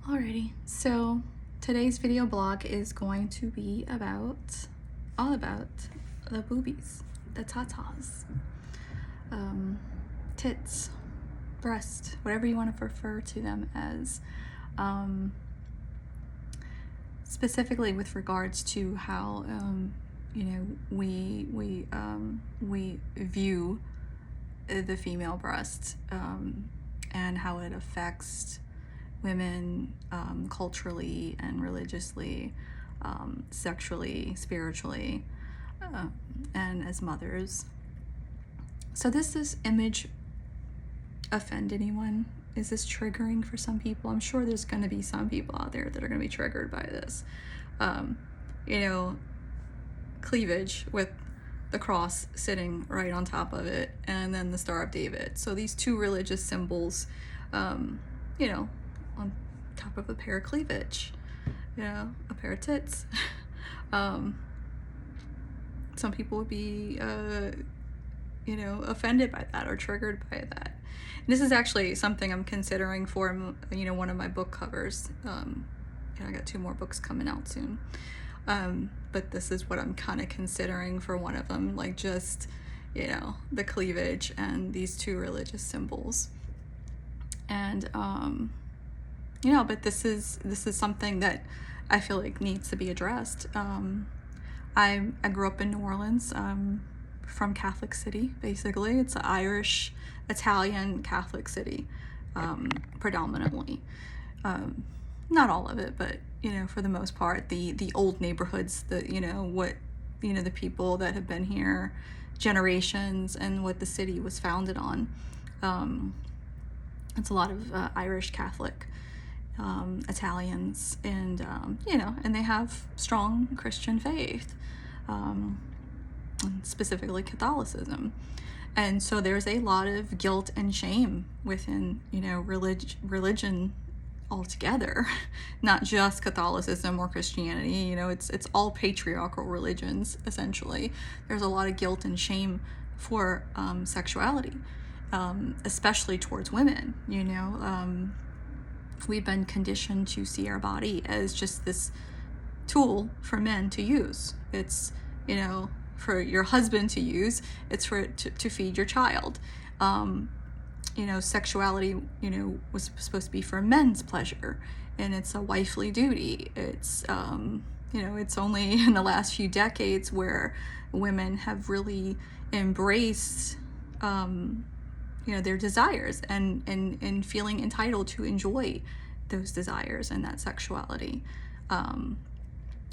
Alrighty, so today's video blog is going to be all about the boobies, the tatas, tits, breast, whatever you want to refer to them as, specifically with regards to how we view the female breast, and how it affects women culturally and religiously, sexually, spiritually, and as mothers. So does this image offend anyone? Is this triggering for some people? I'm sure there's going to be some people out there that are going to be triggered by this. Cleavage with the cross sitting right on top of it, and then the Star of David. So these two religious symbols, on top of a pair of cleavage, a pair of tits. Some people would be, offended by that or triggered by that. And this is actually something I'm considering for, one of my book covers. I got 2 more books coming out soon. But this is what I'm kind of considering for one of them, like just, the cleavage and these 2 religious symbols. And, but this is something that I feel like needs to be addressed. I grew up in New Orleans, from Catholic City, basically. It's an Irish, Italian Catholic city, predominantly. Not all of it, but, for the most part, the old neighborhoods, the people that have been here generations and what the city was founded on. It's a lot of Irish Catholic, Italians, and and they have strong Christian faith, specifically Catholicism. And so there's a lot of guilt and shame within, religion altogether, not just Catholicism or Christianity. It's all patriarchal religions, essentially. There's a lot of guilt and shame for sexuality, especially towards women. We've been conditioned to see our body as just this tool for men to use. It's, for your husband to use. It's for to feed your child. Sexuality, was supposed to be for men's pleasure, and it's a wifely duty. It's, it's only in the last few decades where women have really embraced, their desires and feeling entitled to enjoy those desires and that sexuality.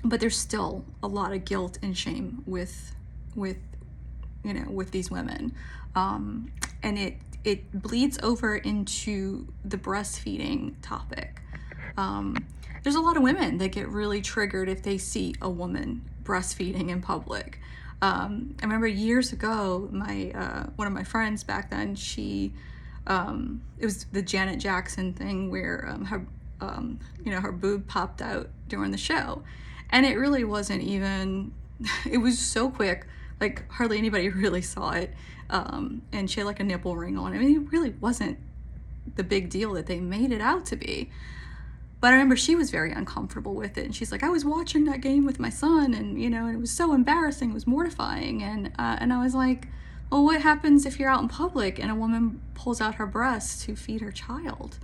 But there's still a lot of guilt and shame with these women. And it bleeds over into the breastfeeding topic. There's a lot of women that get really triggered if they see a woman breastfeeding in public. I remember years ago, one of my friends back then, it was the Janet Jackson thing where her boob popped out during the show. And it really wasn't even, it was so quick, like hardly anybody really saw it. And she had like a nipple ring on. I mean, it really wasn't the big deal that they made it out to be. But I remember she was very uncomfortable with it. And she's like, I was watching that game with my son, and, and it was so embarrassing, it was mortifying. And I was like, well, what happens if you're out in public and a woman pulls out her breast to feed her child?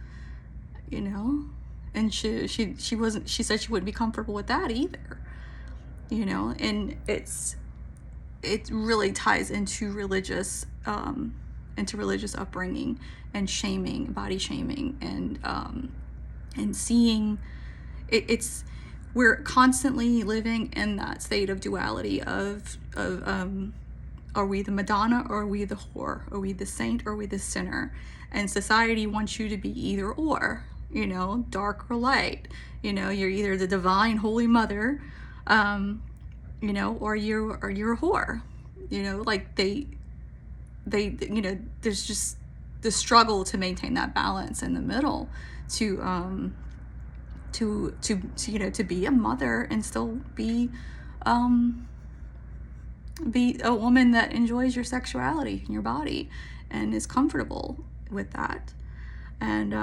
And she said she wouldn't be comfortable with that either. And it really ties into religious upbringing and shaming, body shaming, and seeing it's we're constantly living in that state of duality of are we the Madonna or are we the whore? Are we the saint or are we the sinner? And society wants you to be either or, dark or light. You're either the divine holy mother, or you're a whore. Like they there's just the struggle to maintain that balance in the middle, to be a mother and still be a woman that enjoys your sexuality and your body and is comfortable with that. And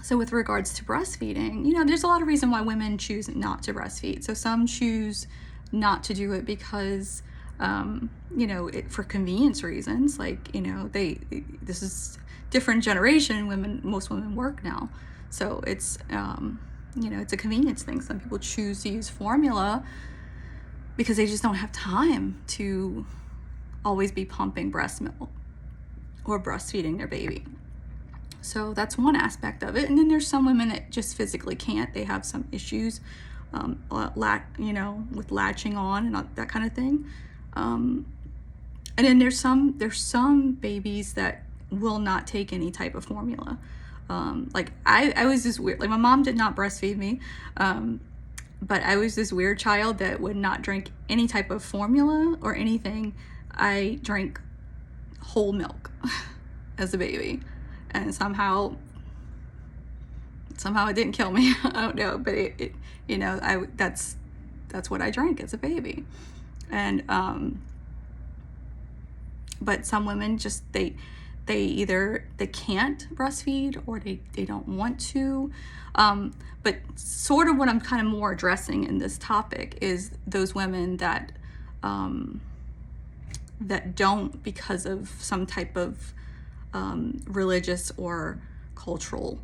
So with regards to breastfeeding, there's a lot of reason why women choose not to breastfeed. So some choose not to do it because, for convenience reasons. Like, this is different generation. Most women work now. So it's, it's a convenience thing. Some people choose to use formula because they just don't have time to always be pumping breast milk or breastfeeding their baby. So that's one aspect of it. And then there's some women that just physically can't. They have some issues, with latching on and that kind of thing. And then there's some babies that will not take any type of formula. I was this weird, like my mom did not breastfeed me, but I was this weird child that would not drink any type of formula or anything. I drank whole milk as a baby. And somehow it didn't kill me. I don't know, but that's what I drank as a baby. And but some women just they either they can't breastfeed or they don't want to. But sort of what I'm kind of more addressing in this topic is those women that don't because of some type of religious or cultural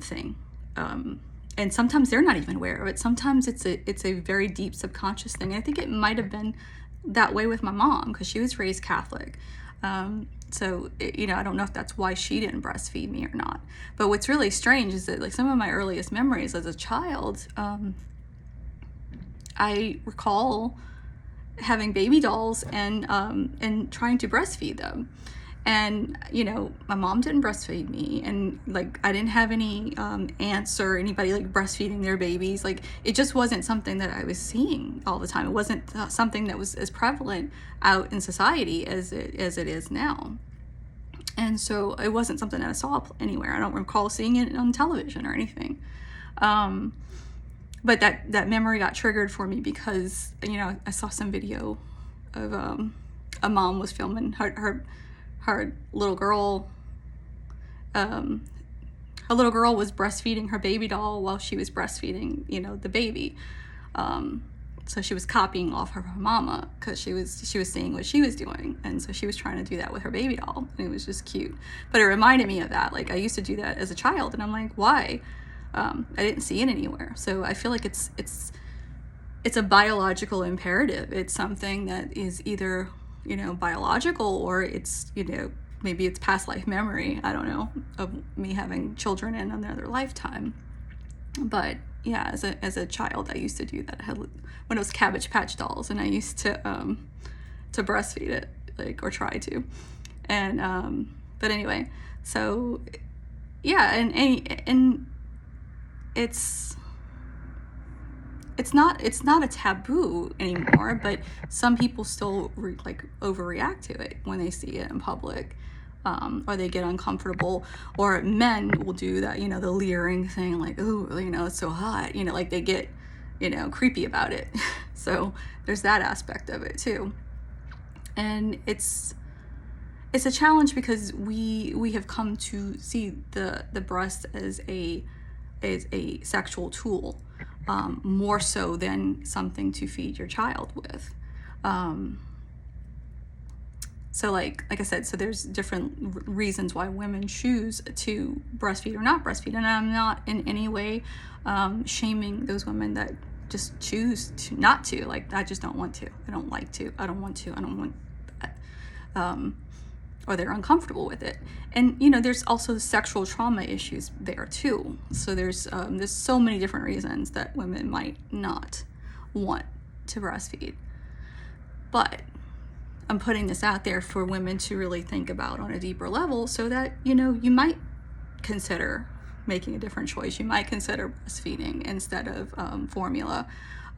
thing, and sometimes they're not even aware of it. Sometimes it's a very deep subconscious thing. And I think it might have been that way with my mom because she was raised Catholic. So I don't know if that's why she didn't breastfeed me or not. But what's really strange is that like some of my earliest memories as a child, I recall having baby dolls and trying to breastfeed them. And, my mom didn't breastfeed me, and like I didn't have any aunts or anybody like breastfeeding their babies. Like it just wasn't something that I was seeing all the time. It wasn't something that was as prevalent out in society as it is now. And so it wasn't something that I saw anywhere. I don't recall seeing it on television or anything. But that memory got triggered for me because, I saw some video of a mom was filming her little girl. Her little girl was breastfeeding her baby doll while she was breastfeeding, the baby. So she was copying off her mama because she was seeing what she was doing, and so she was trying to do that with her baby doll, and it was just cute. But it reminded me of that. Like I used to do that as a child, and I'm like, why? I didn't see it anywhere. So I feel like it's a biological imperative. It's something that is either biological, or it's, maybe it's past life memory, I don't know, of me having children in another lifetime. But yeah, as a child, I used to do that. I had one of those Cabbage Patch dolls, and I used to breastfeed it, like, or try to. And but anyway, so yeah, and it's not a taboo anymore, but some people still overreact to it when they see it in public, or they get uncomfortable, or men will do that, the leering thing, like, oh, it's so hot, like they get, creepy about it. So there's that aspect of it too. And it's a challenge because we have come to see the breast as a sexual tool, more so than something to feed your child with. So like I said, so there's different reasons why women choose to breastfeed or not breastfeed. And I'm not in any way shaming those women that just choose to not to. Like, I just don't want to. I don't like to. I don't want to. I don't want that. Or they're uncomfortable with it. And, there's also sexual trauma issues there too. So there's so many different reasons that women might not want to breastfeed. But I'm putting this out there for women to really think about on a deeper level, so that, you might consider making a different choice. You might consider breastfeeding instead of formula,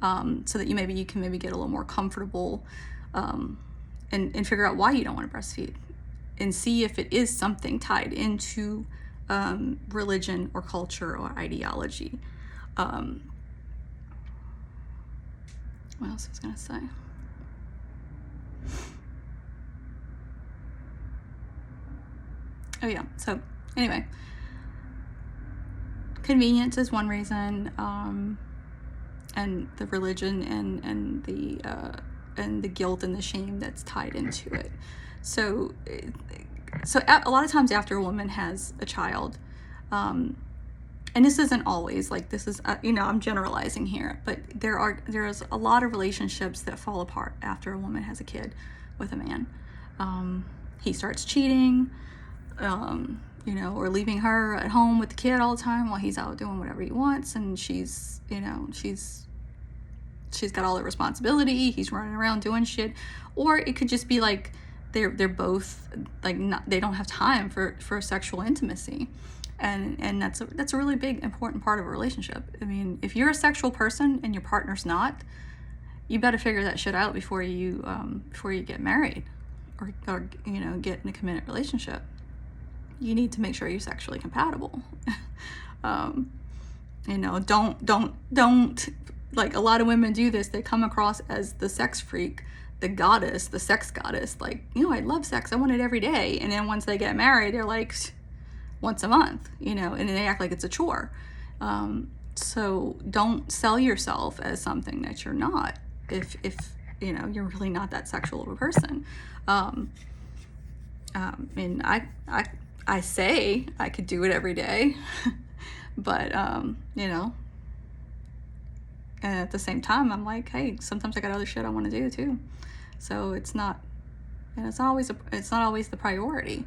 so that you can maybe get a little more comfortable, and figure out why you don't want to breastfeed, and see if it is something tied into religion or culture or ideology. What else was I going to say? Oh yeah, so anyway, convenience is one reason, and the religion and the guilt and the shame that's tied into it. So a lot of times after a woman has a child, and this isn't always, like, this is, I'm generalizing here, but there's a lot of relationships that fall apart after a woman has a kid with a man. He starts cheating, or leaving her at home with the kid all the time while he's out doing whatever he wants, and she's got all the responsibility. He's running around doing shit. Or it could just be like they're both like they don't have time for sexual intimacy, and that's a really big important part of a relationship. I mean, if you're a sexual person and your partner's not, you better figure that shit out before you get married or get in a committed relationship. You need to make sure you're sexually compatible. Don't like, a lot of women do this. They come across as the sex freak, the goddess, the sex goddess. Like, I love sex. I want it every day. And then once they get married, they're like, once a month, and they act like it's a chore. So don't sell yourself as something that you're not, if you're really not that sexual of a person. And I say I could do it every day, but, and at the same time, I'm like, hey, sometimes I got other shit I want to do too. So it's not always the priority.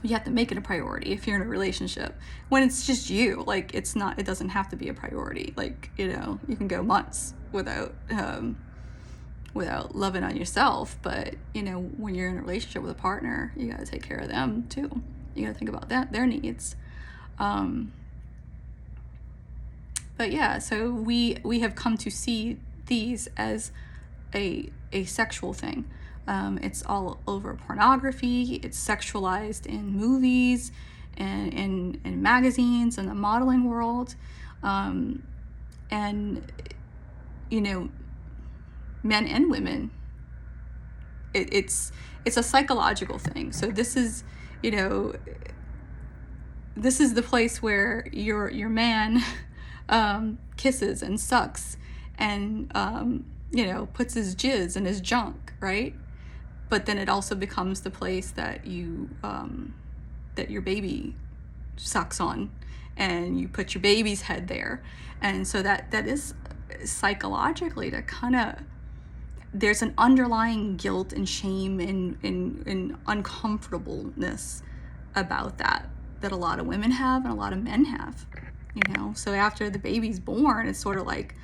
You have to make it a priority if you're in a relationship. When it's just you, like, it doesn't have to be a priority. Like, you can go months without loving on yourself. But, when you're in a relationship with a partner, you got to take care of them too. You got to think about their needs. But yeah, so we have come to see these as a sexual thing. It's all over pornography. It's sexualized in movies and in magazines and the modeling world. And, men and women, it's a psychological thing. So this is the place where your man kisses and sucks and puts his jizz in his junk, right? But then it also becomes the place that that your baby sucks on, and you put your baby's head there. And so that is psychologically to kind of, there's an underlying guilt and shame and uncomfortableness about that a lot of women have and a lot of men have. So after the baby's born, it's sort of like,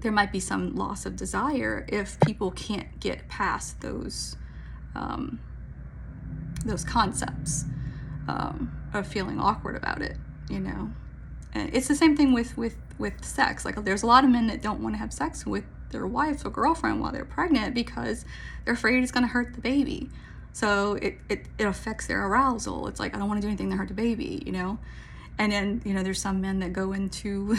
there might be some loss of desire if people can't get past those concepts of feeling awkward about it, And it's the same thing with sex. Like, there's a lot of men that don't want to have sex with their wife or girlfriend while they're pregnant because they're afraid it's going to hurt the baby. So it affects their arousal. It's like, I don't want to do anything to hurt the baby, And then, there's some men that go into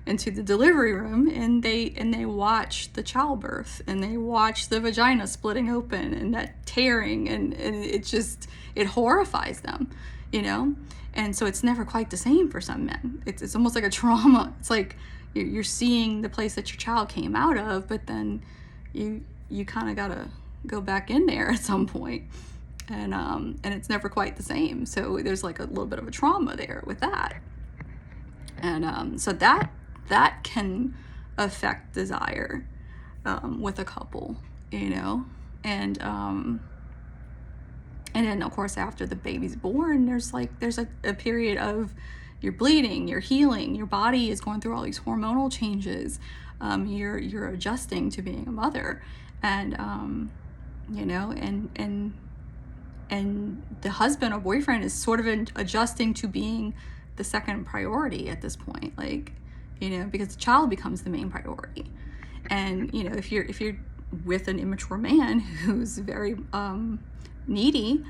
the delivery room and they watch the childbirth and they watch the vagina splitting open and that tearing and it horrifies them, And so it's never quite the same for some men. It's almost like a trauma. It's like you're seeing the place that your child came out of, but then you kind of gotta go back in there at some point. And it's never quite the same. So there's like a little bit of a trauma there with that. And so that can affect desire with a couple, And then of course after the baby's born, there's a period of you're bleeding, you're healing, your body is going through all these hormonal changes. You're adjusting to being a mother, and and the husband or boyfriend is sort of adjusting to being the second priority at this point, like, because the child becomes the main priority. And, if you're with an immature man who's very needy,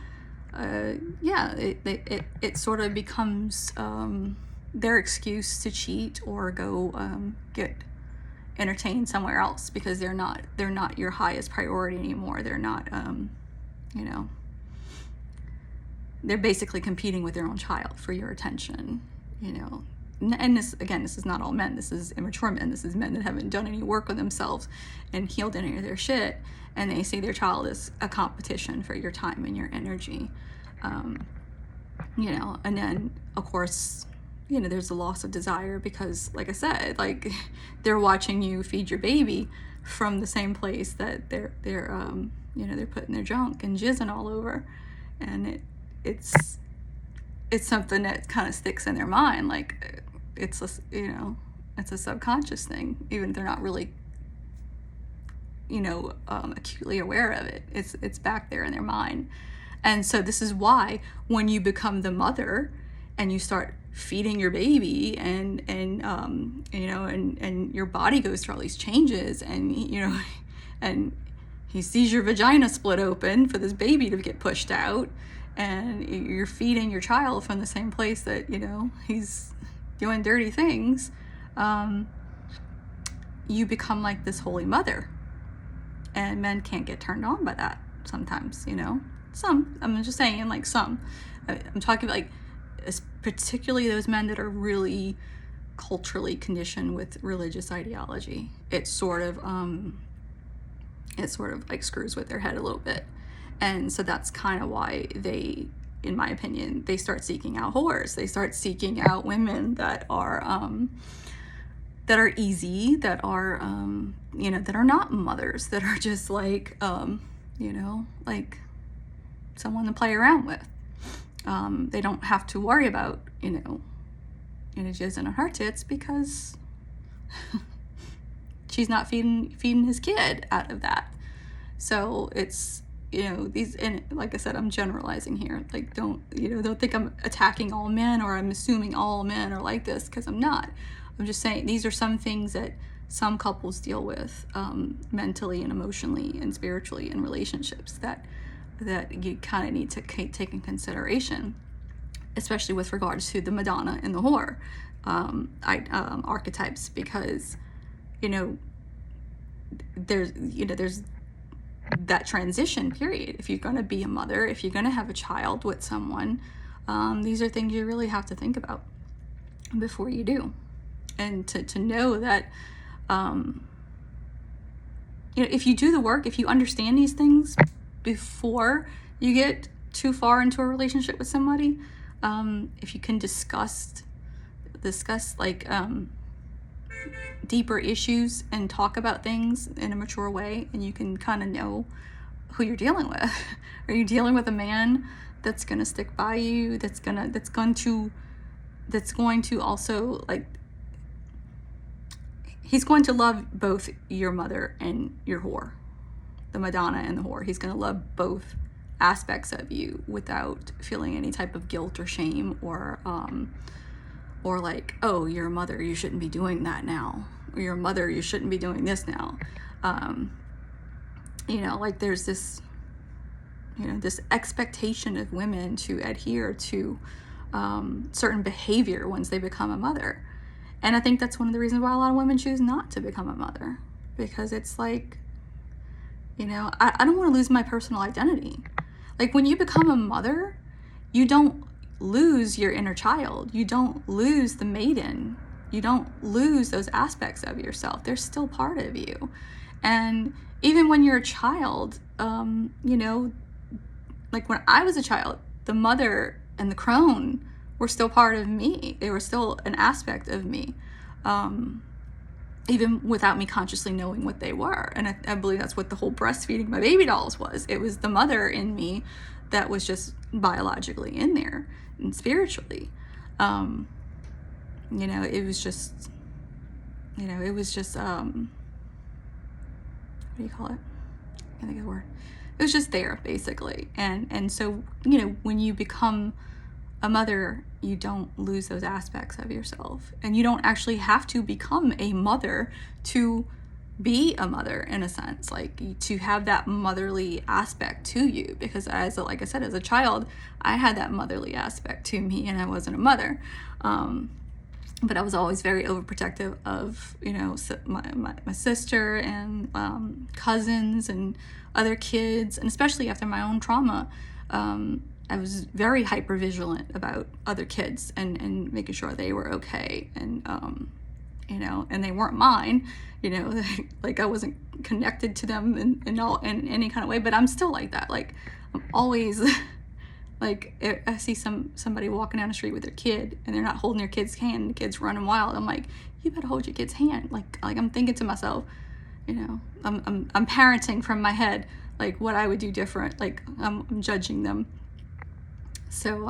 it sort of becomes their excuse to cheat or go get entertained somewhere else because they're not your highest priority anymore. They're not, they're basically competing with their own child for your attention, you know. And this, again, this is not all men. This is immature men. This is men that haven't done any work on themselves and healed any of their shit. And they see their child as a competition for your time and your energy. You know, and then, of course, you know, there's the loss of desire because, like I said, like, they're watching you feed your baby from the same place that they're you know, they're putting their junk and jizzing all over. And it's something that kind of sticks in their mind. Like, it's a, you know, it's a subconscious thing, even if they're not really, you know, acutely aware of it. It's back there in their mind. And so this is why when you become the mother and you start feeding your baby and you know, and your body goes through all these changes, and, you know, and he sees your vagina split open for this baby to get pushed out, and you're feeding your child from the same place that, you know, he's doing dirty things, you become like this holy mother. And men can't get turned on by that sometimes, you know. Some, I'm just saying, like, some. I'm talking about, like, particularly those men that are really culturally conditioned with religious ideology. It sort of like screws with their head a little bit. And so that's kind of why they, in my opinion, they start seeking out whores. They start seeking out women that are easy, that are, you know, that are not mothers, that are just like, you know, like someone to play around with. They don't have to worry about, you know, jizzing on her tits because she's not feeding his kid out of that. So it's, you know, these, and like I said, I'm generalizing here. Like, don't think I'm attacking all men, or I'm assuming all men are like this, because I'm not. I'm just saying these are some things that some couples deal with mentally and emotionally and spiritually in relationships that you kind of need to take in consideration, especially with regards to the Madonna and the whore archetypes, because, you know, there's that transition period. If you're going to be a mother, if you're going to have a child with someone, these are things you really have to think about before you do. And to know that, you know, if you do the work, if you understand these things before you get too far into a relationship with somebody, if you can discuss like deeper issues and talk about things in a mature way, and you can kind of know who you're dealing with. Are you dealing with a man that's going to stick by you, that's going to also, like, he's going to love both your mother and your whore, the Madonna and the whore. He's going to love both aspects of you without feeling any type of guilt or shame, or like, oh, you're a mother, you shouldn't be doing that now. Or you're a mother, you shouldn't be doing this now. You know, like, there's this, you know, this expectation of women to adhere to certain behavior once they become a mother. And I think that's one of the reasons why a lot of women choose not to become a mother, because it's like, you know, I don't want to lose my personal identity. Like, when you become a mother, you don't lose your inner child. You don't lose the maiden. You don't lose those aspects of yourself. They're still part of you. And even when you're a child, you know, like when I was a child, the mother and the crone were still part of me. They were still an aspect of me, even without me consciously knowing what they were. And I believe that's what the whole breastfeeding my baby dolls was. It was the mother in me that was just biologically in there and spiritually. You know, it was just, you know, it was just, what do you call it? I can't think of the word. It was just there, basically. And so, you know, when you become a mother, you don't lose those aspects of yourself. And you don't actually have to become a mother to be a mother, in a sense, like to have that motherly aspect to you. Because like I said, as a child, I had that motherly aspect to me, and I wasn't a mother. But I was always very overprotective of, you know, my sister and cousins and other kids, and especially after my own trauma. I was very hyper vigilant about other kids and making sure they were okay. And, you know, and they weren't mine, you know, like I wasn't connected to them in any kind of way, but I'm still like that. Like I'm always like, I see somebody walking down the street with their kid and they're not holding their kid's hand, and the kid's running wild. I'm like, you better hold your kid's hand. Like I'm thinking to myself, you know, I'm parenting from my head, like what I would do different. Like I'm judging them. So,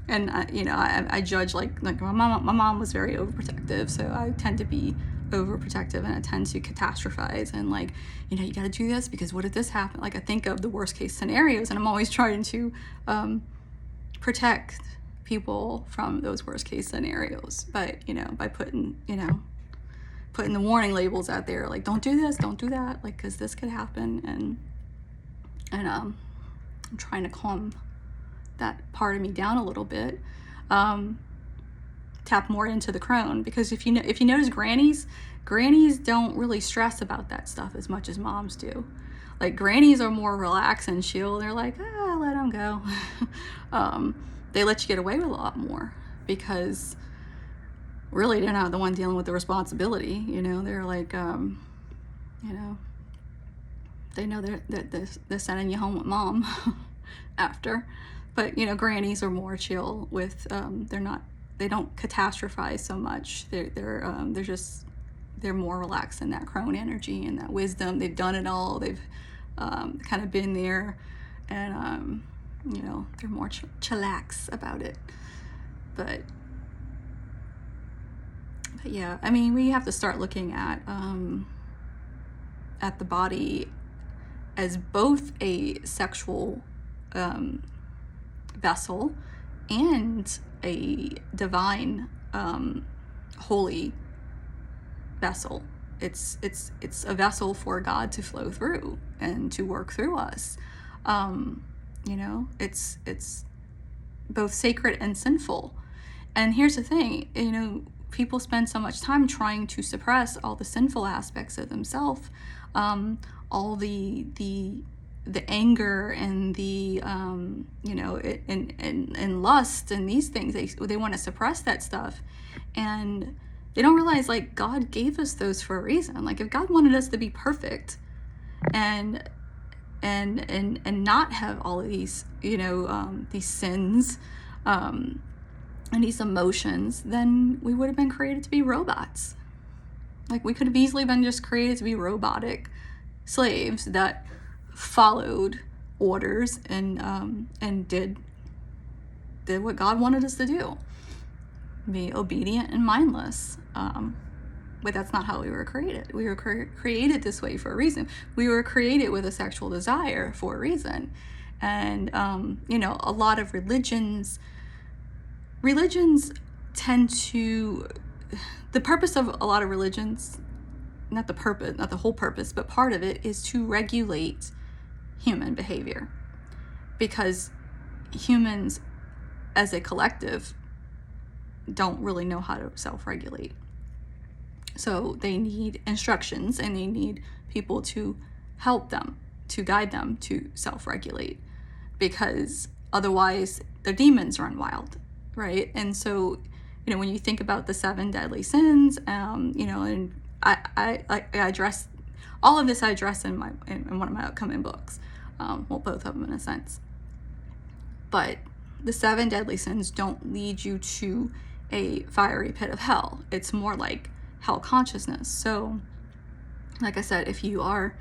and I judge like my mom was very overprotective, so I tend to be overprotective, and I tend to catastrophize and like, you know, you got to do this because what if this happened? Like I think of the worst case scenarios, and I'm always trying to protect people from those worst case scenarios, but you know, by putting the warning labels out there, like don't do this, don't do that, like because this could happen, and I'm trying to calm that part of me down a little bit, tap more into the crone, because if you notice, grannies don't really stress about that stuff as much as moms do. Like grannies are more relaxed and chill. They're like, let them go. They let you get away with a lot more because really they're not the one dealing with the responsibility. You know, they're like, you know, they know they're sending you home with mom after. But you know, grannies are more chill with they don't catastrophize so much. They're more relaxed in that crone energy and that wisdom. They've done it all. They've kind of been there, and you know, they're more chillax about it. But yeah, I mean, we have to start looking at the body as both a sexual vessel and a divine, holy vessel. It's a vessel for God to flow through and to work through us. You know, it's both sacred and sinful. And here's the thing, you know, people spend so much time trying to suppress all the sinful aspects of themselves, all the anger and the you know, and lust and these things. They want to suppress that stuff, and they don't realize like God gave us those for a reason. Like if God wanted us to be perfect and not have all of these, you know, these sins and these emotions, then we would have been created to be robots. Like we could have easily been just created to be robotic slaves that followed orders and did what God wanted us to do, be obedient and mindless. But that's not how we were created. We were created this way for a reason. We were created with a sexual desire for a reason. And you know, a lot of religions tend to, the purpose of a lot of religions, not the whole purpose, but part of it is to regulate human behavior, because humans as a collective don't really know how to self-regulate. So they need instructions and they need people to help them, to guide them to self-regulate, because otherwise the demons run wild, right? And so, you know, when you think about the 7 deadly sins, you know, and I address all of this. I address in one of my upcoming books. Well, both of them in a sense. But the 7 deadly sins don't lead you to a fiery pit of hell. It's more like hell consciousness. So, like I said, if you're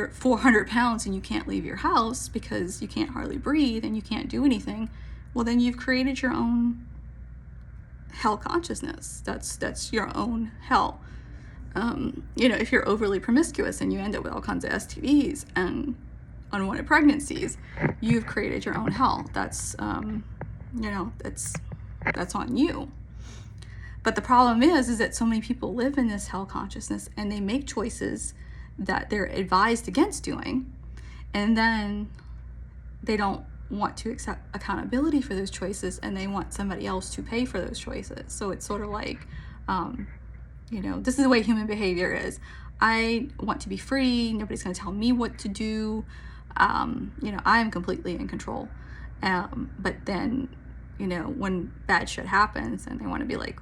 400 pounds and you can't leave your house because you can't hardly breathe and you can't do anything, well, then you've created your own hell consciousness. That's your own hell. You know, if you're overly promiscuous and you end up with all kinds of STDs and unwanted pregnancies, you've created your own hell. That's, you know, that's on you. But the problem is that so many people live in this hell consciousness and they make choices that they're advised against doing, and then they don't want to accept accountability for those choices, and they want somebody else to pay for those choices. So it's sort of like, you know, this is the way human behavior is. I want to be free. Nobody's going to tell me what to do. I am completely in control. But then, when bad shit happens and they want to be like,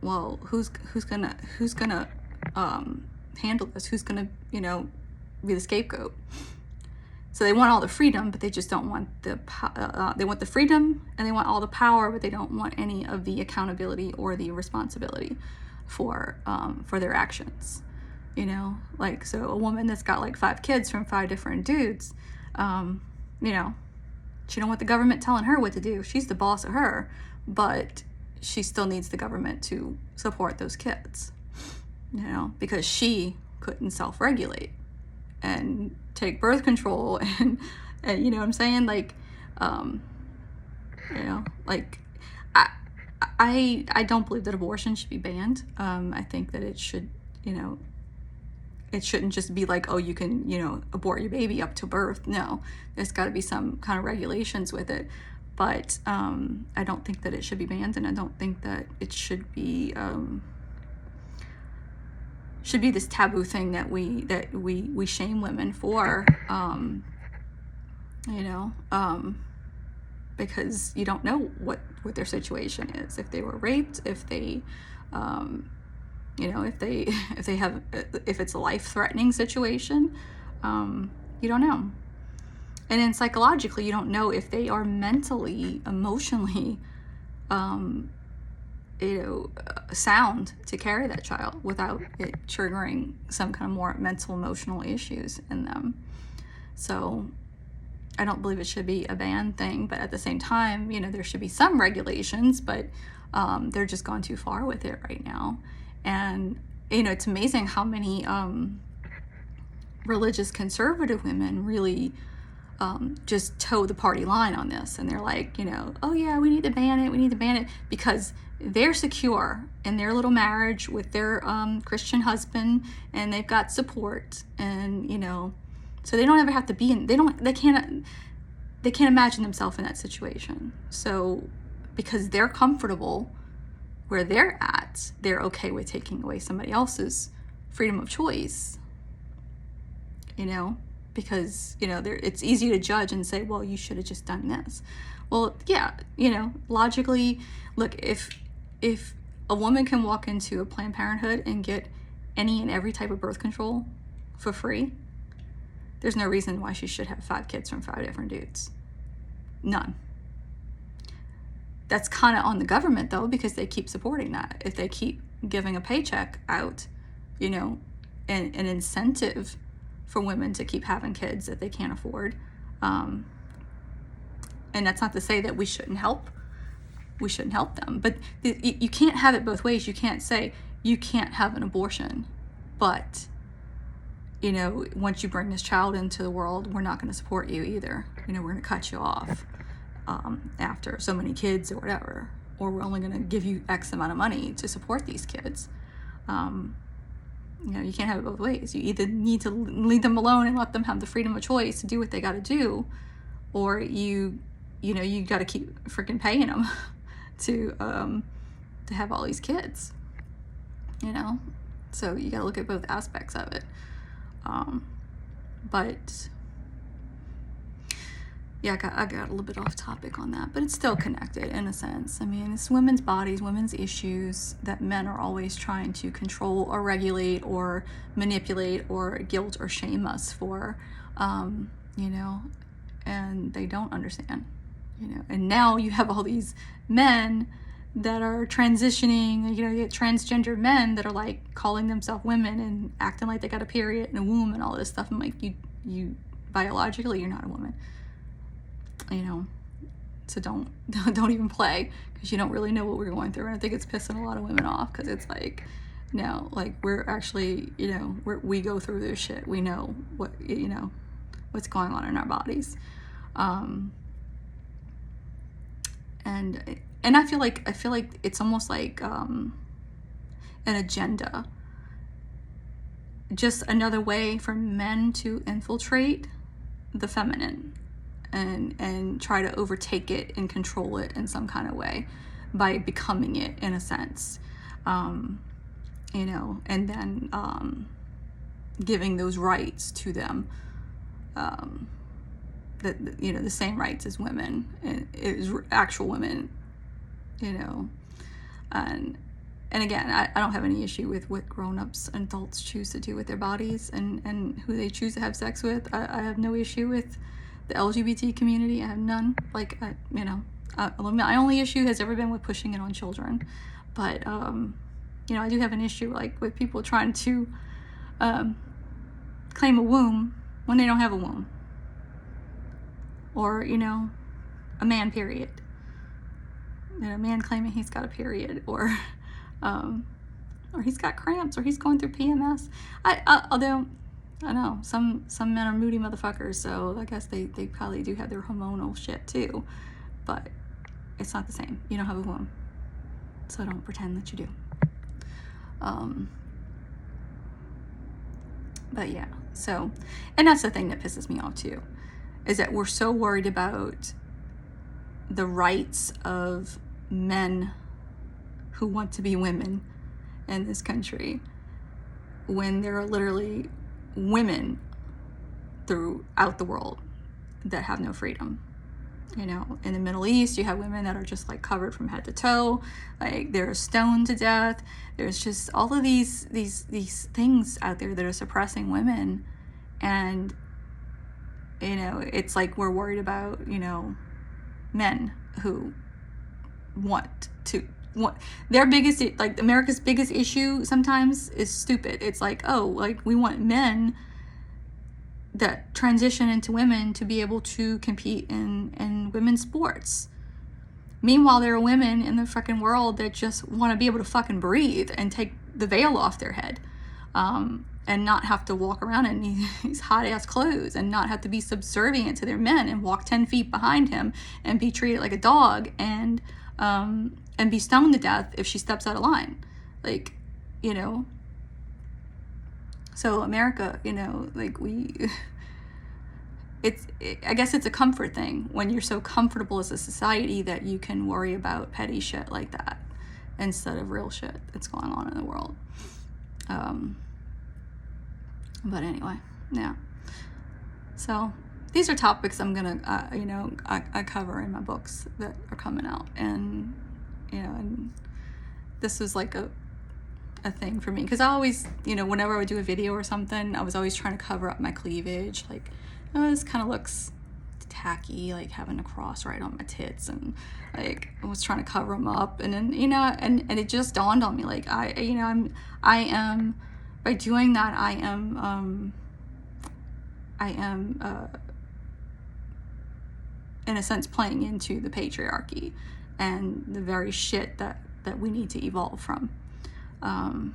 well, who's gonna handle this? Who's gonna, be the scapegoat? So they want all the freedom, but they just don't want they want the freedom and they want all the power, but they don't want any of the accountability or the responsibility for their actions. So a woman that's got like 5 kids from 5 different dudes, she don't want the government telling her what to do. She's the boss of her, but she still needs the government to support those kids, because she couldn't self-regulate and take birth control and you know what I'm saying? I don't believe that abortion should be banned. I think that it should, it shouldn't just be like, oh, you can, abort your baby up to birth. No, there's got to be some kind of regulations with it. But I don't think that it should be banned, and I don't think that it should be this taboo thing that we shame women for, because you don't know what their situation is. If they were raped, if they, if it's a life-threatening situation, you don't know. And then psychologically, you don't know if they are mentally, emotionally, sound to carry that child without it triggering some kind of more mental, emotional issues in them. So I don't believe it should be a banned thing, but at the same time, there should be some regulations, but they're just gone too far with it right now. And, it's amazing how many religious conservative women really just toe the party line on this. And they're like, oh yeah, we need to ban it because they're secure in their little marriage with their Christian husband, and they've got support, and so they don't ever have to be in. They can't imagine themselves in that situation. So because they're comfortable where they're at, they're okay with taking away somebody else's freedom of choice. Because it's easy to judge and say, well, you should have just done this. Well, yeah, logically, look, if a woman can walk into a Planned Parenthood and get any and every type of birth control for free, there's no reason why she should have 5 kids from 5 different dudes. None. That's kind of on the government, though, because they keep supporting that. If they keep giving a paycheck out, an incentive for women to keep having kids that they can't afford. And that's not to say that we shouldn't help them, but you can't have it both ways. You can't say you can't have an abortion, but once you bring this child into the world, we're not going to support you either. We're going to cut you off after so many kids or whatever, or we're only going to give you X amount of money to support these kids. You can't have it both ways. You either need to leave them alone and let them have the freedom of choice to do what they got to do, or you got to keep freaking paying them to have all these kids. So you got to look at both aspects of it. But yeah, I got a little bit off topic on that, but it's still connected in a sense. I mean, it's women's bodies, women's issues that men are always trying to control or regulate or manipulate or guilt or shame us for, and they don't understand, and now you have all these men that are transitioning, you get transgender men that are like calling themselves women and acting like they got a period and a womb and all this stuff. I'm like, you biologically, you're not a woman. So don't even play, because you don't really know what we're going through. And I think it's pissing a lot of women off, because it's like, no, like we're actually, we go through this shit. We know what's going on in our bodies. And I feel like it's almost like an agenda, just another way for men to infiltrate the feminine and try to overtake it and control it in some kind of way by becoming it, in a sense, and then giving those rights to them, the same rights as women, and it was actual women, and again, I don't have any issue with what grown-ups and adults choose to do with their bodies and who they choose to have sex with. I have no issue with the LGBT community. I have none. Like, my only issue has ever been with pushing it on children. But, I do have an issue, like, with people trying to claim a womb when they don't have a womb. Or, a man, period. A man claiming he's got a period, or he's got cramps, or he's going through PMS. Although I know some men are moody motherfuckers, so I guess they probably do have their hormonal shit too, but it's not the same. You don't have a womb, so don't pretend that you do. But yeah, so, and that's the thing that pisses me off too, is that we're so worried about the rights of men who want to be women in this country, when there are literally women throughout the world that have no freedom. In the Middle East, you have women that are just like covered from head to toe, like they're stoned to death. There's just all of these things out there that are suppressing women, and it's like we're worried about men who want their biggest, like America's biggest issue sometimes is stupid. It's like, oh, like we want men that transition into women to be able to compete in women's sports. Meanwhile, there are women in the fucking world that just want to be able to fucking breathe and take the veil off their head, and not have to walk around in these hot ass clothes, and not have to be subservient to their men and walk 10 feet behind him and be treated like a dog, and be stoned to death if she steps out of line. Like, so America, like I guess it's a comfort thing when you're so comfortable as a society that you can worry about petty shit like that instead of real shit that's going on in the world. But anyway, yeah. So these are topics I'm gonna, I cover in my books that are coming out, and and this was like a thing for me, because I always, whenever I would do a video or something, I was always trying to cover up my cleavage. Like, this kind of looks tacky, like having a cross right on my tits, and like I was trying to cover them up, and then and it just dawned on me, like I am by doing that, I am in a sense playing into the patriarchy and the very shit that we need to evolve from. I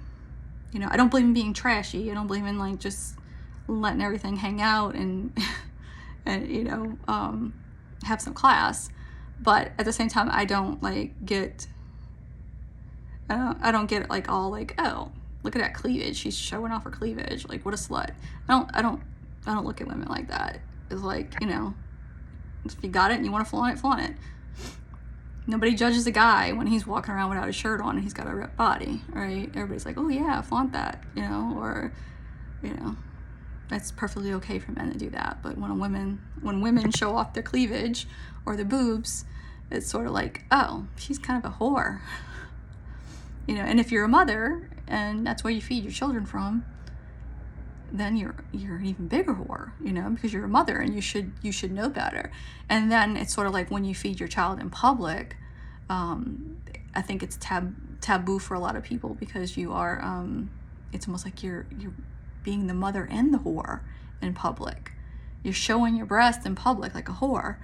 don't believe in being trashy. I don't believe in like just letting everything hang out and have some class. But at the same time, I don't like get. I don't get like all like, oh, look at that cleavage. She's showing off her cleavage. Like, what a slut. I don't look at women like that. It's like, if you got it and you want to flaunt it. Nobody judges a guy when he's walking around without a shirt on and he's got a ripped body, right? Everybody's like, oh yeah, flaunt that, or, that's perfectly okay for men to do that. But when women show off their cleavage or their boobs, it's sort of like, oh, she's kind of a whore. And if you're a mother and that's where you feed your children from, then you're an even bigger whore, because you're a mother and you should know better. And then it's sort of like when you feed your child in public, I think it's taboo for a lot of people, because you are, it's almost like you're being the mother and the whore in public. You're showing your breast in public like a whore,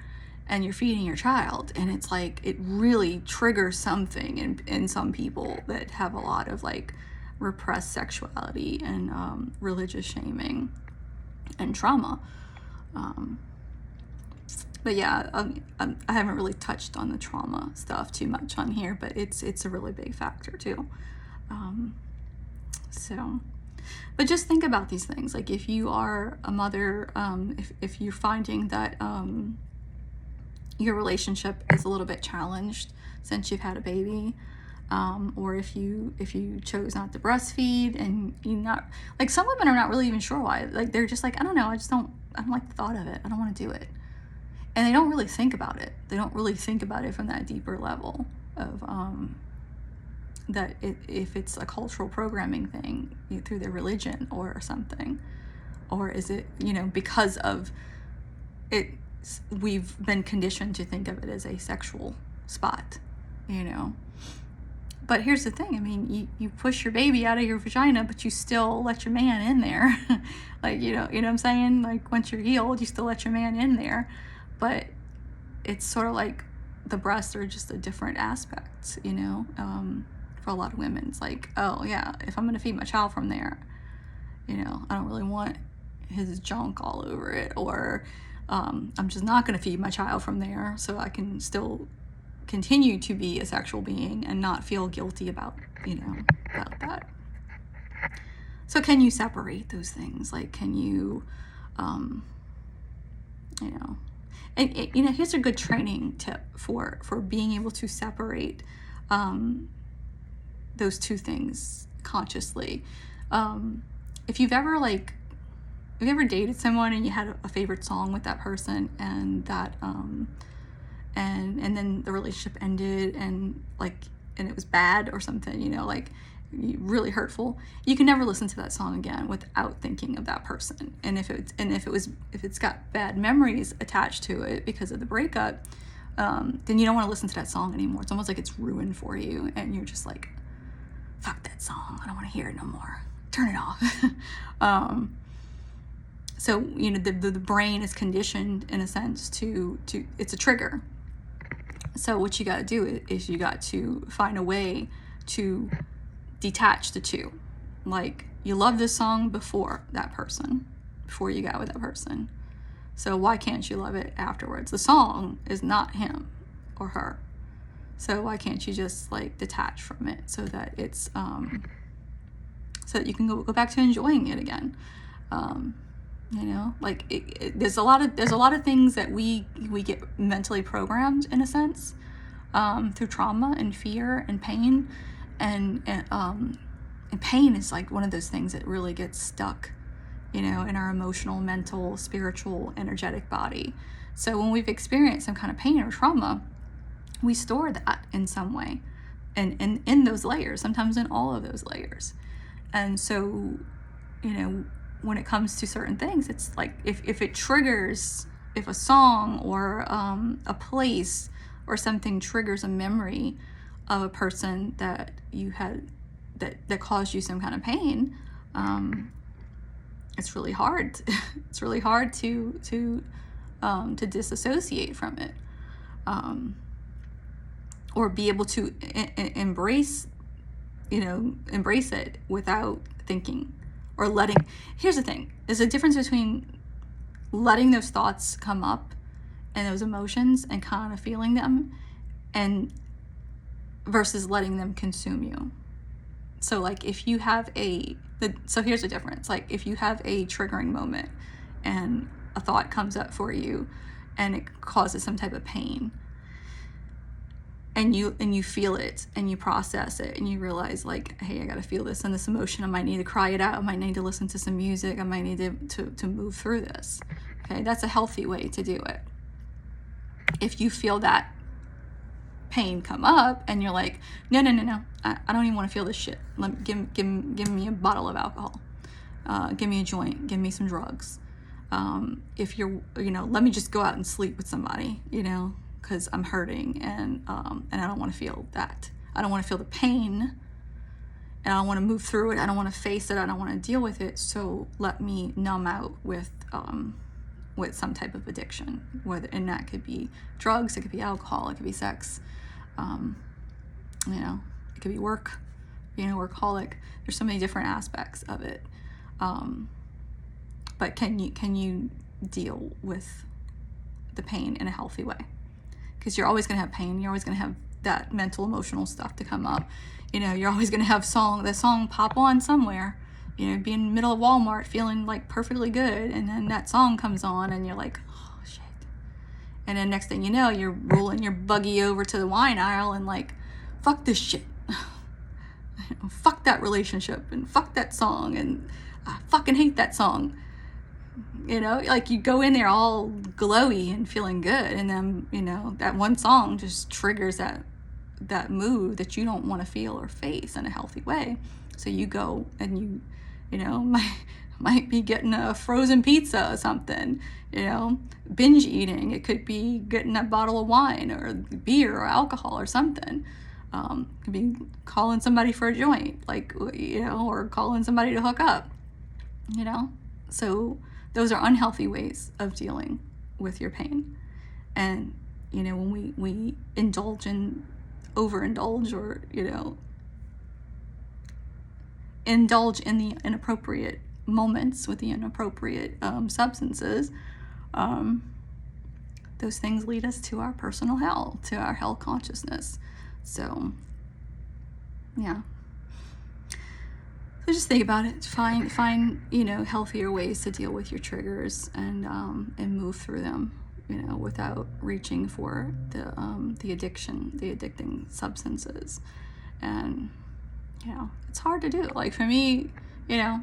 and you're feeding your child. And it's like, it really triggers something in some people that have a lot of like repressed sexuality and religious shaming and trauma. But yeah, I haven't really touched on the trauma stuff too much on here, but it's a really big factor too. But just think about these things. Like, if you are a mother, if you're finding that your relationship is a little bit challenged since you've had a baby, or if you chose not to breastfeed, and you not, like, some women are not really even sure why. Like, they're just like, I don't know, I don't like the thought of it. I don't want to do it. And they don't really think about it. They don't really think about it from that deeper level of that if it's a cultural programming thing through their religion or something, or is it, because of it, we've been conditioned to think of it as a sexual spot, But here's the thing. I mean, you push your baby out of your vagina, but you still let your man in there. Like, you know what I'm saying? Like, once you're healed, you still let your man in there. But it's sort of like the breasts are just a different aspect, for a lot of women. It's like, oh yeah, if I'm going to feed my child from there, I don't really want his junk all over it, or I'm just not going to feed my child from there, so I can still continue to be a sexual being and not feel guilty about that. So can you separate those things? Like, can you, and here's a good training tip for being able to separate those two things consciously. If you've ever dated someone and you had a favorite song with that person, and that and then the relationship ended, and it was bad or something, really hurtful, you can never listen to that song again without thinking of that person. And if it's got bad memories attached to it because of the breakup, then you don't want to listen to that song anymore. It's almost like it's ruined for you, and you're just like, fuck that song, I don't want to hear it no more, turn it off. So the brain is conditioned in a sense to it's a trigger. So what you got to do is you got to find a way to detach the two. Like, you loved this song before you got with that person, so why can't you love it afterwards? The song is not him or her, so why can't you just detach from it so that it's so that you can go back to enjoying it again? There's a lot of things that we get mentally programmed, in a sense, through trauma and fear and pain, and pain is like one of those things that really gets stuck, in our emotional, mental, spiritual, energetic body. So when we've experienced some kind of pain or trauma, we store that in some way, and in those layers, sometimes in all of those layers. And so, when it comes to certain things, it's like if it triggers, if a song or a place or something triggers a memory of a person that you had that caused you some kind of pain, it's really hard. It's really hard to disassociate from it, or be able to embrace it without thinking. Or letting, here's the thing, there's a difference between letting those thoughts come up and those emotions and kind of feeling them, and versus letting them consume you. So if you have so here's the difference. Like, if you have a triggering moment and a thought comes up for you and it causes some type of pain, and you feel it and you process it and you realize, hey, I gotta feel this and this emotion. I might need to cry it out. I might need to listen to some music. I might need to move through this. Okay, that's a healthy way to do it. If you feel that pain come up and you're like, no, I don't even want to feel this shit. Give me a bottle of alcohol. Give me a joint. Give me some drugs. If you're, let me just go out and sleep with somebody, because I'm hurting, and I don't want to feel that. I don't want to feel the pain, and I don't want to move through it. I don't want to face it. I don't want to deal with it. So let me numb out with some type of addiction, and that could be drugs, it could be alcohol, it could be sex, it could be work, being a workaholic. There's so many different aspects of it. But can you deal with the pain in a healthy way? Because you're always going to have pain. You're always going to have that mental, emotional stuff to come up. You're always going to have the song pop on somewhere. Be in the middle of Walmart feeling perfectly good, and then that song comes on and you're like, oh shit. And then next thing you know, you're rolling your buggy over to the wine aisle and fuck this shit. Fuck that relationship and fuck that song, and I fucking hate that song. You know, like you go in there all glowy and feeling good, and then, you know, that one song just triggers that mood that you don't want to feel or face in a healthy way. So you go and you know, might be getting a frozen pizza or something, you know, binge eating. It could be getting a bottle of wine or beer or alcohol or something. Could be calling somebody for a joint, like, you know, or calling somebody to hook up, you know. So those are unhealthy ways of dealing with your pain. And, you know, when we overindulge, or, you know, indulge in the inappropriate moments with the inappropriate substances, those things lead us to our personal hell, to our hell consciousness. So, yeah. So just think about it. Find you know, healthier ways to deal with your triggers, and move through them, you know, without reaching for the addicting substances. And, you know, it's hard to do. Like for me, you know,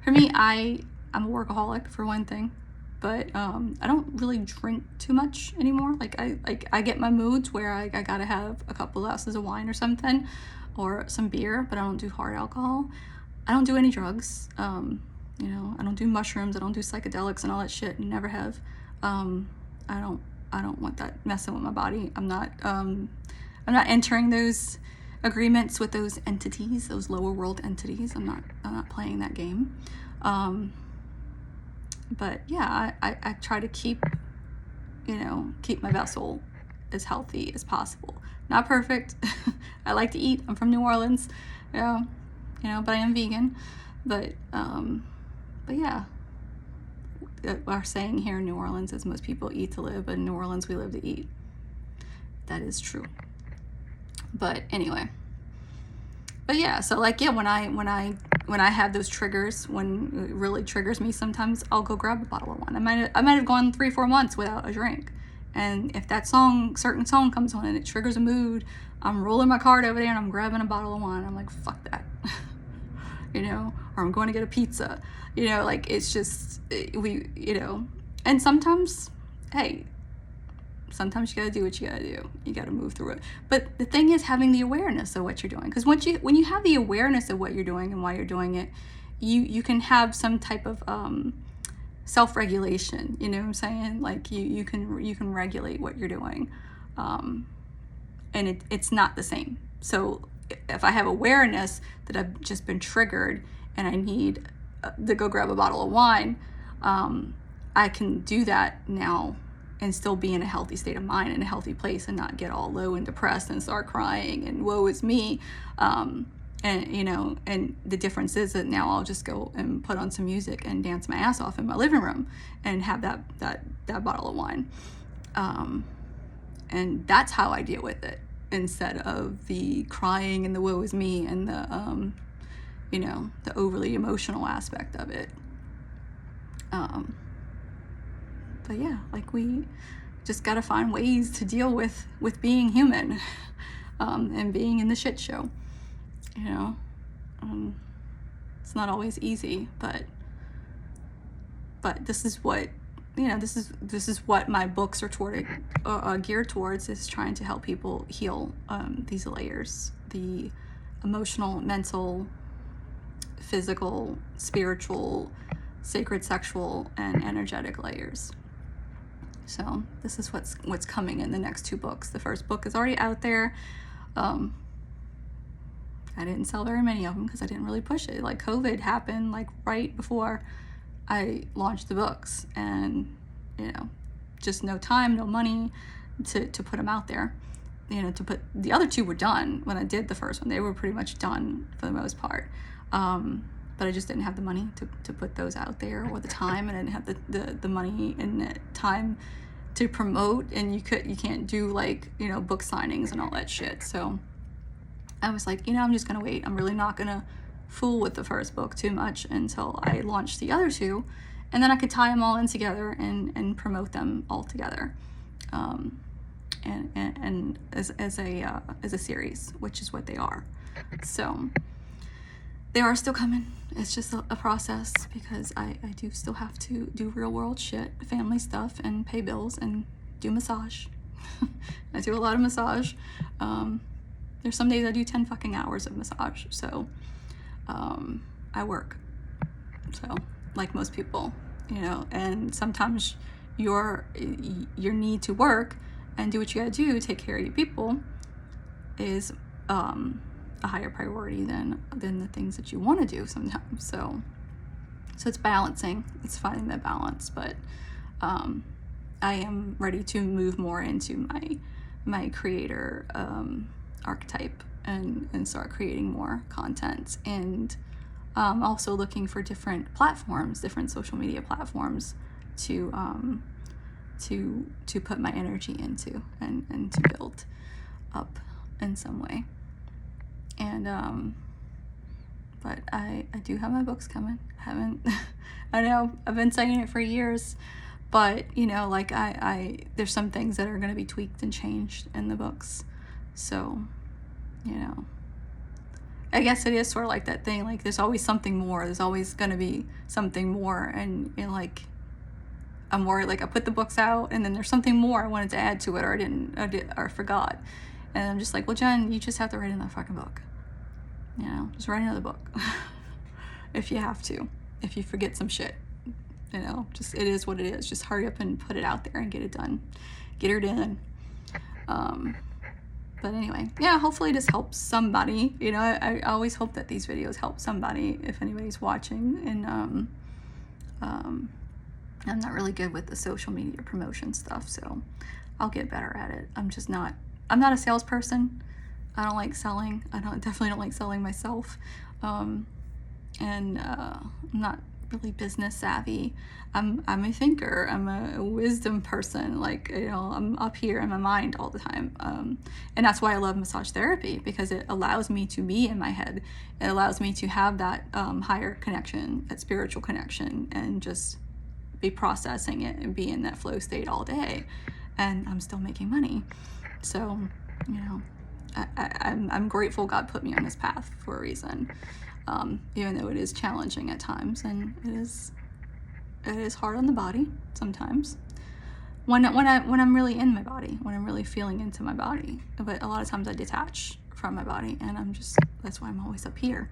I'm a workaholic for one thing, but I don't really drink too much anymore. Like I get my moods where I gotta have a couple glasses of wine or something, or some beer, but I don't do hard alcohol. I don't do any drugs. You know, I don't do mushrooms. I don't do psychedelics and all that shit. And never have. I don't want that messing with my body. I'm not entering those agreements with those entities, those lower world entities. I'm not playing that game. But yeah, I try to keep my vessel as healthy as possible. Not perfect. I like to eat. I'm from New Orleans, you know, but I am vegan. But yeah, our saying here in New Orleans is most people eat to live, but in New Orleans we live to eat. That is true. But anyway. But yeah, so like, yeah, when I have those triggers, when it really triggers me, sometimes I'll go grab a bottle of wine. I might have gone 3-4 months without a drink. And if that certain song comes on and it triggers a mood, I'm rolling my cart over there and I'm grabbing a bottle of wine. I'm like, fuck that. You know, or I'm going to get a pizza. You know, like, it's just, you know, and sometimes, hey, sometimes you gotta do what you gotta do. You gotta move through it. But the thing is having the awareness of what you're doing. Because when you have the awareness of what you're doing and why you're doing it, you can have some type of self-regulation. You know what I'm saying? Like you can regulate what you're doing, and it's not the same. So if I have awareness that I've just been triggered and I need to go grab a bottle of wine, I can do that now and still be in a healthy state of mind, in a healthy place, and not get all low and depressed and start crying and woe is me. And, you know, and the difference is that now I'll just go and put on some music and dance my ass off in my living room and have that bottle of wine. And that's how I deal with it, instead of the crying and the woe is me and the, you know, the overly emotional aspect of it. But yeah, like, we just got to find ways to deal with being human, and being in the shit show, you know. It's not always easy, but this is what, you know, this is what my books are geared towards, is trying to help people heal these layers, the emotional, mental, physical, spiritual, sacred, sexual, and energetic layers. So this is what's coming in the next 2 books. The first book is already out there. I didn't sell very many of them because I didn't really push it. Like, COVID happened like right before I launched the books, and, you know, just no time, no money to put them out there. You know, the other 2 were done when I did the first one. They were pretty much done for the most part. But I just didn't have the money to put those out there, or the time, and I didn't have the money and the time to promote, and you can't do, like, you know, book signings and all that shit. So I was like, you know, I'm just gonna wait. I'm really not gonna fool with the first book too much until I launch the other 2, and then I could tie them all in together and promote them all together, and as a series, which is what they are. So they are still coming. It's just a process, because I do still have to do real world shit, family stuff, and pay bills and do massage. I do a lot of massage. There's some days I do 10 fucking hours of massage. So I work. So like most people, you know, and sometimes your need to work and do what you gotta do, take care of your people, is a higher priority than the things that you want to do sometimes. So it's balancing, it's finding that balance. But I am ready to move more into my creator archetype and start creating more content, and also looking for different platforms, different social media platforms to put my energy into and to build up in some way. And but I do have my books coming. I know I've been saying it for years, but you know, like there's some things that are going to be tweaked and changed in the books. So, you know, I guess it is sort of like that thing, like there's always something more, there's always going to be something more. And you know, like I'm worried, like I put the books out and then there's something more I wanted to add to it, or forgot. And I'm just like, well, Jen, you just have to write another fucking book. You know, just write another book. If you have to. If you forget some shit. You know, just, it is what it is. Just hurry up and put it out there and get it done. Get her done. But anyway, yeah, hopefully this helps somebody. You know, I always hope that these videos help somebody if anybody's watching. And I'm not really good with the social media promotion stuff, so I'll get better at it. I'm not a salesperson. I don't like selling. Definitely don't like selling myself. And I'm not really business savvy. I'm a thinker. I'm a wisdom person. Like, you know, I'm up here in my mind all the time. And that's why I love massage therapy, because it allows me to be in my head. It allows me to have that higher connection, that spiritual connection, and just be processing it and be in that flow state all day. And I'm still making money. So, you know, I'm grateful God put me on this path for a reason, even though it is challenging at times, and it is hard on the body sometimes. When I'm really in my body, when I'm really feeling into my body, but a lot of times I detach from my body, and that's why I'm always up here.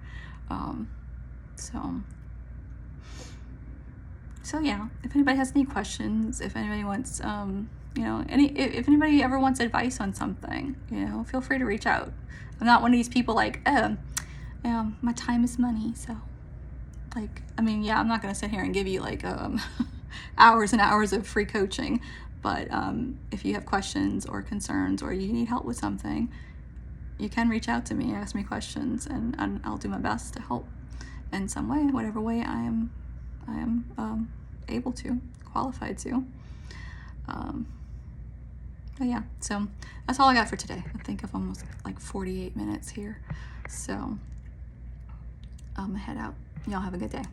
So yeah, if anybody has any questions, if anybody wants, you know, if anybody ever wants advice on something, you know, feel free to reach out. I'm not one of these people like, my time is money. So like, I mean, yeah, I'm not going to sit here and give you like, hours and hours of free coaching, but, if you have questions or concerns, or you need help with something, you can reach out to me, ask me questions, and I'll do my best to help in some way, whatever way I am able to, qualified to. But yeah, so that's all I got for today. I think I've almost like 48 minutes here. So I'm gonna head out. Y'all have a good day.